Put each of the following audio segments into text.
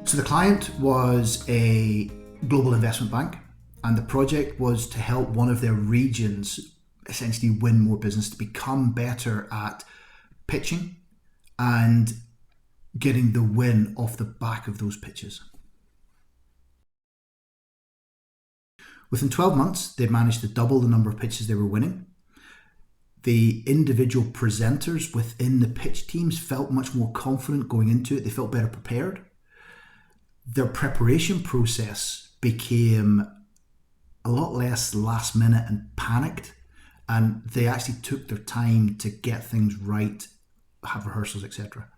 So the client was a global investment bank, and the project was to help one of their regions essentially win more business, to become better at pitching and getting the win off the back of those pitches. Within 12 months, they'd managed to double the number of pitches they were winning. The individual presenters within the pitch teams felt much more confident going into it. They felt better prepared. Their preparation process became a lot less last minute and panicked, and they actually took their time to get things right, have rehearsals, etc.,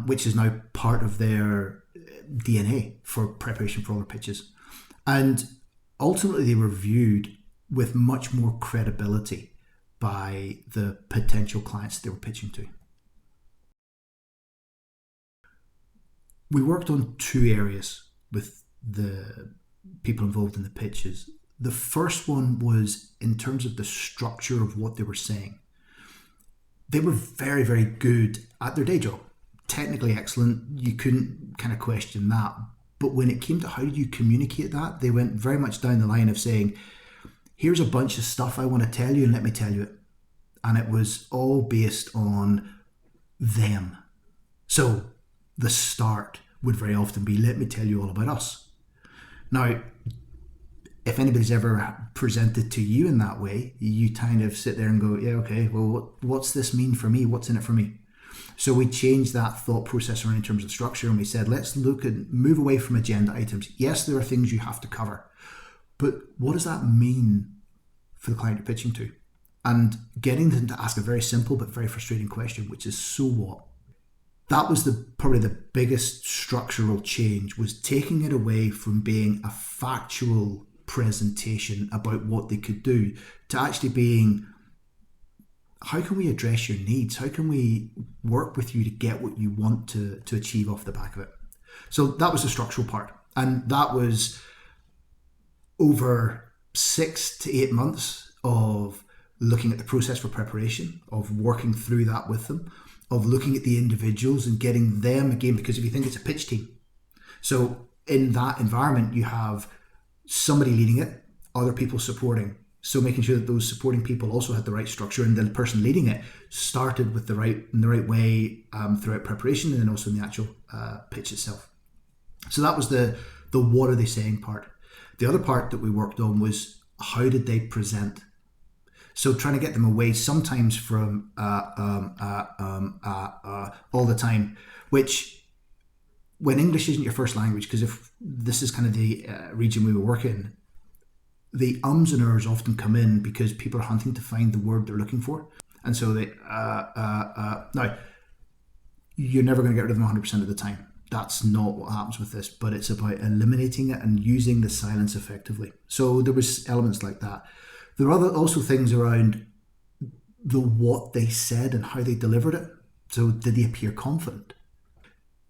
which is now part of their DNA for preparation for all their pitches. And ultimately, they were viewed with much more credibility by the potential clients they were pitching to. We worked on two areas with the people involved in the pitches. The first one was in terms of the structure of what they were saying. They were very, very good at their day job. Technically excellent. You couldn't kind of question that. But when it came to how do you communicate that, they went very much down the line of saying, here's a bunch of stuff I want to tell you and let me tell you it. And it was all based on them. So the start would very often be, let me tell you all about us. Now, if anybody's ever presented to you in that way, you kind of sit there and go, yeah, okay, well, what's this mean for me? What's in it for me? So we changed that thought process around in terms of structure, and we said, let's look and move away from agenda items. Yes, there are things you have to cover, but what does that mean for the client you're pitching to? And getting them to ask a very simple but very frustrating question, which is, so what? That was probably the biggest structural change, was taking it away from being a factual presentation about what they could do to actually being, how can we address your needs? How can we work with you to get what you want to achieve off the back of it? So that was the structural part. And that was over 6 to 8 months of looking at the process for preparation, of working through that with them, of looking at the individuals and getting them again, because if you think it's a pitch team. So in that environment, you have somebody leading it, other people supporting. So making sure that those supporting people also had the right structure, and the person leading it started with in the right way throughout preparation, and then also in the actual pitch itself. So that was the what are they saying part. The other part that we worked on was, how did they present? So trying to get them away sometimes from all the time, which when English isn't your first language, because if this is kind of the region we were working in, the ums and ers often come in because people are hunting to find the word they're looking for. And so they, now, you're never going to get rid of them 100% of the time. That's not what happens with this, but it's about eliminating it and using the silence effectively. So there was elements like that. There are also things around the what they said and how they delivered it. So did they appear confident?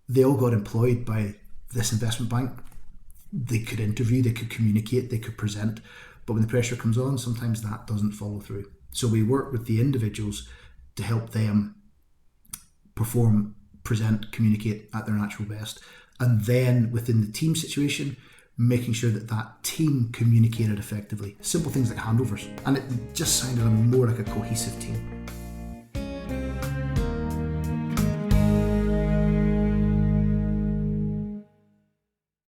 They all got employed by this investment bank. They could interview, they could communicate, they could present. But when the pressure comes on, sometimes that doesn't follow through. So we work with the individuals to help them perform, present, communicate at their natural best. And then within the team situation, making sure that that team communicated effectively. Simple things like handovers. And it just sounded more like a cohesive team.